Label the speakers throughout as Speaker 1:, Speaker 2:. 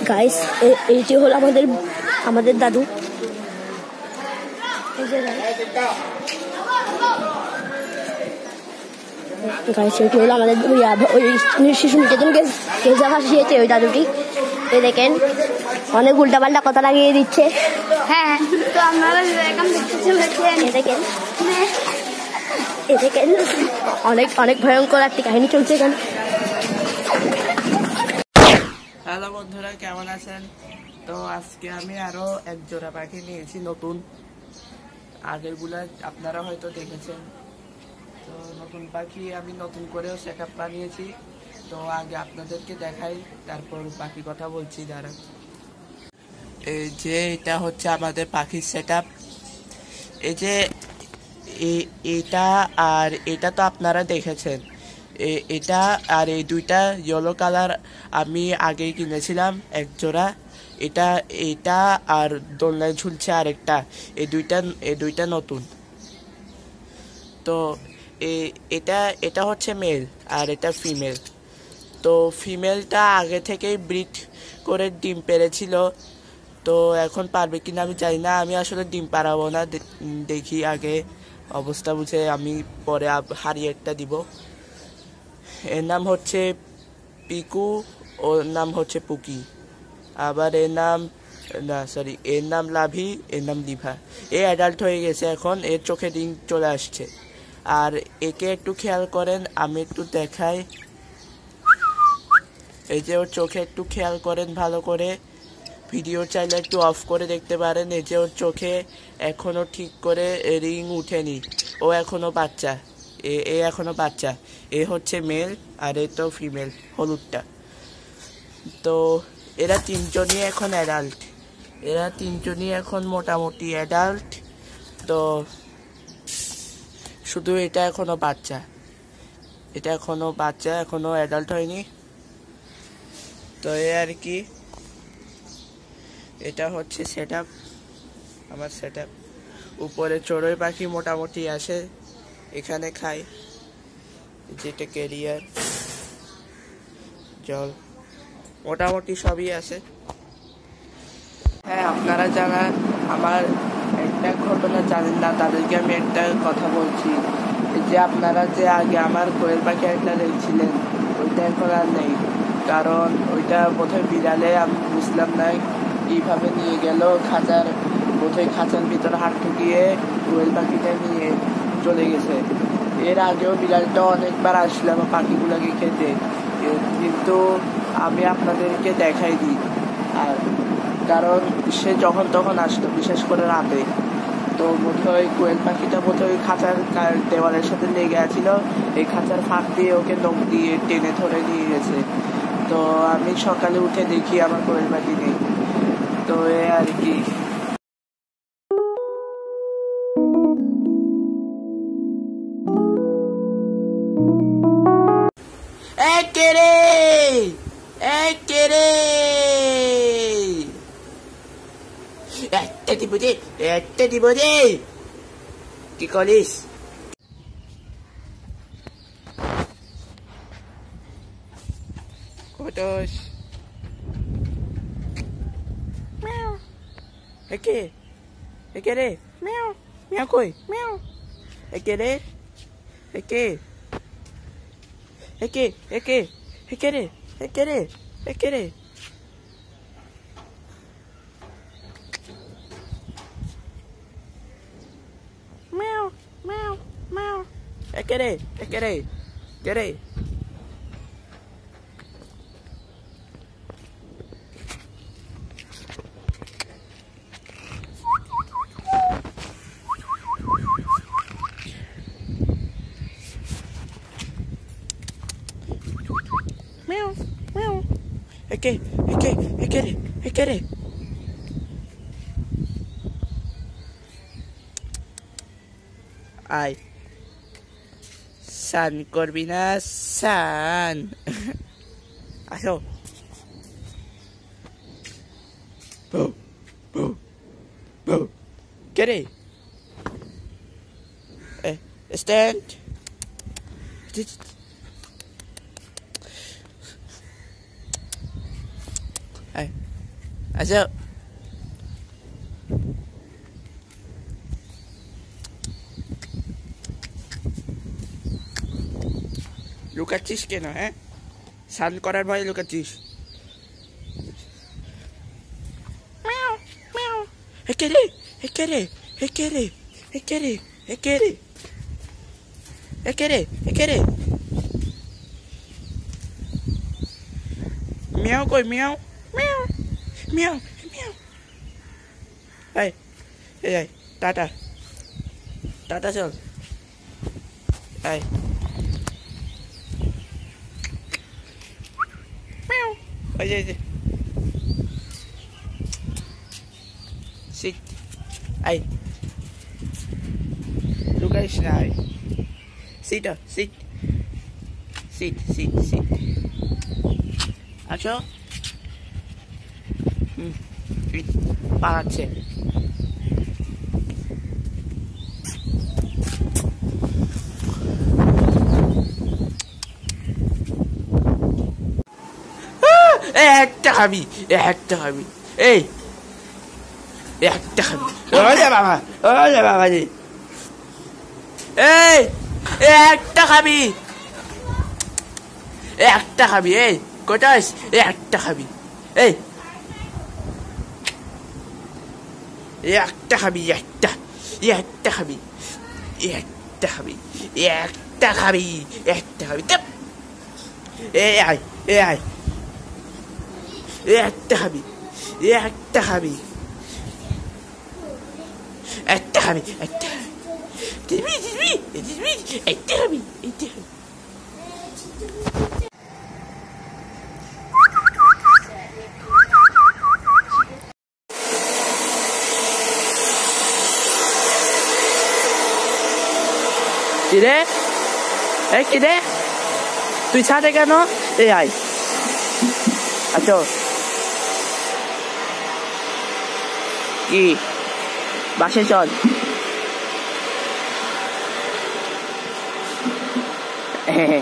Speaker 1: Guys এইটি হলো আমাদের দাদু। গাইস এইটি হলো আমাদের শিশু নিকেতন কেজা ভাসিয়েছে ওই দাদুটি। এই দেখেন অনেক উল্টাপাল্টা কথা লাগিয়ে দিচ্ছে।
Speaker 2: হ্যাঁ, তো আপনারা এখন দেখতে চলেছেন।
Speaker 1: এই দেখেন অনেক ভয়ঙ্কর একটি কাহিনী চলছে এখানে।
Speaker 3: হ্যালো বন্ধুরা, কেমন আছেন? তো আজকে আমি আরো এক জোড়া পাখি নিয়েছি নতুন। আগের গুলা আপনারা হয়তো দেখেছেন। তো নতুন পাখি আমি নতুন করেও সেট আপ বানিয়েছি। তো আগে আপনাদেরকে দেখাই, তারপর বাকি কথা বলছি। যারা এই যে এটা হচ্ছে আমাদের পাখির সেট আপ। এই যে এটা আর এটা তো আপনারা দেখেছেন। এটা আর এই দুইটা ইয়েলো কালার আমি আগেই কিনেছিলাম এক জোড়া। এটা আর দোলনায় ঝুলছে আরেকটা। এই দুইটা নতুন। তো এটা হচ্ছে মেল আর এটা ফিমেল। তো ফিমেলটা আগে থেকেই ব্রিড করে ডিম পেড়েছিল। তো এখন পারবে কিনা আমি জানি না। আমি আসলে ডিম পাড়াবো না, দেখি আগে অবস্থা বুঝে আমি পরে হারিয়ে একটা দিব। এর নাম হচ্ছে পিকু, ওর নাম হচ্ছে পুকি। আবার এর নাম লাভি, এর নাম লিভা। এ অ্যাডাল্ট হয়ে গেছে এখন, এর চোখে রিং চলে আসছে। আর একে একটু খেয়াল করেন, আমি একটু দেখাই। এই যে ওর চোখে একটু খেয়াল করেন ভালো করে। ভিডিও চাইলে একটু অফ করে দেখতে পারেন। এই যে ওর চোখে এখনো ঠিক করে রিং উঠেনি, ও এখনো বাচ্চা। এখনো বাচ্চা। এ হচ্ছে মেল আর এ তো ফিমেল, হলুদটা। তো এরা তিনজনই এখন মোটামুটি অ্যাডাল্ট। তো শুধু এটা এখনো বাচ্চা, এখনো অ্যাডাল্ট হয়নি। তো এ আর কি, এটা হচ্ছে সেট আপ, আমার সেট আপ। উপরে চড়ুই পাখি মোটামুটি আসে, এখানে খায়। যেটা ক্যারিয়ার, জল, মোটামুটি সবই আছে। হ্যাঁ, আপনারা যারা আমার একটা ঘটনা জানেন না, তাদেরকে আমি একটা কথা বলছি। যে আপনারা যে আগে আমার কোয়েল পাখি একটা দেখছিলেন, ওইটা এখন আর নেই। কারণ ওইটা বোধহয় বিড়ালে, আমি বুঝলাম না এইভাবে নিয়ে গেল খাঁচার ভিতরে হাত ঢুকিয়ে কোয়েল পাখিটা নিয়ে চলে গেছে। এর আগেও বিড়ালটা অনেকবার আসলো আমার পাখিগুলোকে খেতে, কিন্তু আমি আপনাদেরকে দেখাই দিই। আর কারণ সে যখন তখন আসতো, বিশেষ করে রাতে। তো বোধহয় কোয়েল পাখিটা খাঁচার দেওয়ালের সাথে লেগে আছিল। এই খাঁচার ফাঁক দিয়ে ওকে নখ দিয়ে টেনে ধরে নিয়ে গেছে। তো আমি সকালে উঠে দেখি আমার কোয়েল পাখি নেই। তো এ আর কি। একটা দিব রে, কি করিস? কটস একে রে, মিয়াও কই, একে রে, একে রে। Get it. Meow. Get it. Ay. San করবিনা san. Ayo. Boo. Get it. Stand. Hey. আচ্ছা লুকাচ্ছিস কেন? হ্যাঁ, স্নান করার ভয়ে লুকাচ্ছিস? কে রে? কে রে? কে রে? কে রে? কে রে? কে রে? কে রে? মিয়াও কই? মিয়াও মিয়াও মিয়াও মিয়াও। এই এই টাটা টাটা চল। এই মিয়াও। ওই যে সিট। এই লুকাইস না। Sit sit sit sit sit. আচ্ছা পালাচ্ছে। একটা খাবি, একটা খাবি, এই একটা খাবি। ওরে বাবা, ওরে বাবা রে, এই একটা খাবি, একটা খাবি। এই কোথায়? একটা খাবি, এই একটা খাবি, একটা একটা খাবি, একটা খাবি, একটা খাবি, একটা খাবি। এই আয়, এই আয়, একটা খাবি, একটা খাবি, একটা খাবি, একটা দিবি দিবি দিবি, একটা খাবি, একটা খাবি। কিরে? এই কিরে, তুই ছাদে কেন? এই আয়, আচ্ছা কি বাসে চল। হ্যাঁ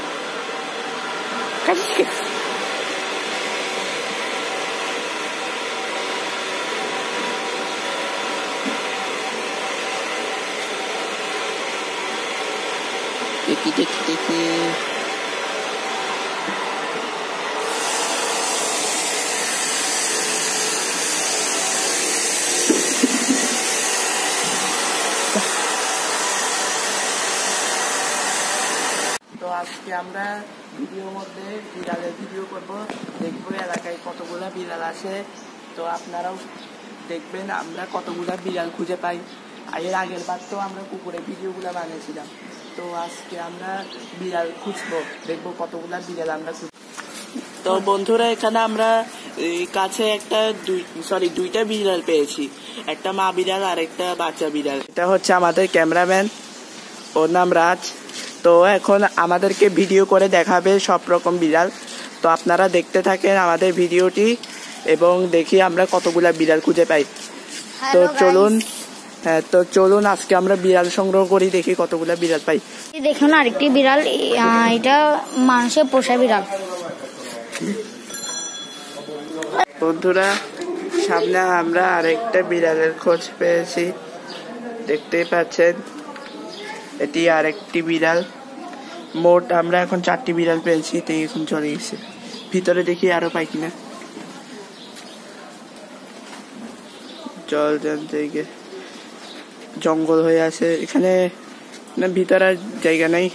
Speaker 3: দেখি দেখি দেখি। তো আজকে আমরা ভিডিওর মধ্যে বিড়ালের ভিডিও করব, দেখবো এলাকায় কতগুলা বিড়াল আসে। তো আপনারাও দেখবেন আমরা কতগুলা বিড়াল খুঁজে পাই। এর আগের বার তো আমরা কুকুরের ভিডিওগুলো বানিয়েছিলাম। তো আজকে আমরা বিড়াল খুঁজবো, দেখবো কতগুলা বিড়াল আমরা খুঁজবো। তো বন্ধুরা, এখানে আমরা কাছে একটা দুইটা বিড়াল পেয়েছি, একটা মা বিড়াল আর একটা বাচ্চা বিড়াল। এটা হচ্ছে আমাদের ক্যামেরাম্যান, ওর নাম রাজ। তো এখন আমাদেরকে ভিডিও করে দেখাবে সব রকম বিড়াল। তো আপনারা দেখতে থাকেন আমাদের ভিডিওটি এবং দেখি আমরা কতগুলা বিড়াল খুঁজে পাই। তো চলুন, হ্যাঁ তো চলুন আজকে আমরা বিড়াল সংগ্রহ করি, দেখি কতগুলা বিড়াল পাই।
Speaker 2: দেখুন আরেকটি বিড়াল, এটা মানুষের পোষা বিড়াল।
Speaker 3: বন্ধুরা, সামনে আমরা আরেকটা বিড়ালের খোঁজ পেয়েছি, দেখতেই পাচ্ছেন এটি আরেকটি বিড়াল। মোট আমরা এখন 4টি বিড়াল পেয়েছি। তো এখন চলে গেছে, ভিতরে দেখি আরো পাই কিনা। জল জঙ্গল হয়ে আছে এখানে, ভিতরে আর জায়গা নাই।